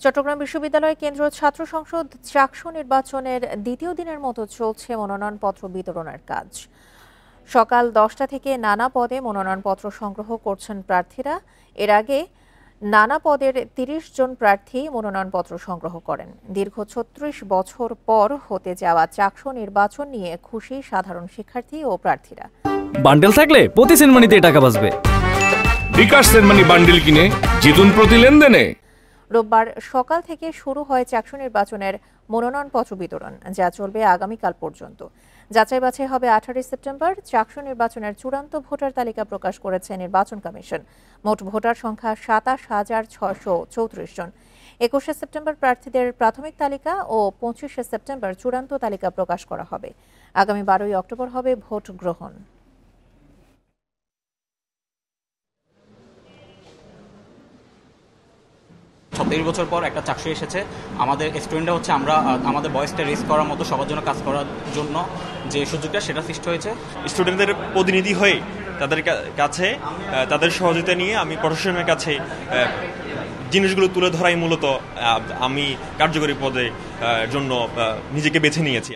চট্টগ্রাম বিশ্ববিদ্যালয় কেন্দ্রীয় ছাত্র সংসদ চাকসু নির্বাচনের দ্বিতীয় দিনের মতো চলছে মনোনয়নপত্র বিতরণের কাজ। সকাল 10টা থেকে নানা পদে মনোনয়নপত্র সংগ্রহ করছেন প্রার্থীরা। এর আগে নানা পদের 30 জন প্রার্থী মনোনয়নপত্র সংগ্রহ করেন। দীর্ঘ 36 বছর পর হতে যাওয়া চাকসু নির্বাচন নিয়ে খুশি সাধারণ শিক্ষার্থী ও প্রার্থীরা। বান্ডেল থাকলে প্রতি সেনমানিতে টাকা বাঁচবে। বিকাশ সেনমানি বান্ডেল কিনে জিতুন প্রতি লেনদেনে। রোববার সকাল থেকে শুরু হয় চাকসু নির্বাচনের মনোনয়নপত্র বিতরণ, যা চলবে আগামীকাল পর্যন্ত। যাচাই বাছাই হবে 18 সেপ্টেম্বর। চাকসু নির্বাচনের চূড়ান্ত ভোটার তালিকা প্রকাশ করেছে নির্বাচন কমিশন। মোট ভোটার সংখ্যা 27,634 জন। 21 সেপ্টেম্বর প্রার্থীদের প্রাথমিক তালিকা ও 25 সেপ্টেম্বর চূড়ান্ত তালিকা প্রকাশ করা হবে। আগামী 12 অক্টোবর হবে ভোট গ্রহণ। 36 বছর পর একটা চাকসু এসেছে। আমাদের স্টুডেন্টরা হচ্ছে আমরা আমাদের বয়সটা রেস করার মতো, সবার জন্য কাজ করার জন্য যে সুযোগটা সেটা সৃষ্টি হয়েছে। স্টুডেন্টদের প্রতিনিধি হয়ে তাদের কাছে তাদের সহযোগিতা নিয়ে আমি প্রশাসনের কাছে জিনিসগুলো তুলে ধরাই মূলত আমি কার্যকরী পদের জন্য নিজেকে বেছে নিয়েছি।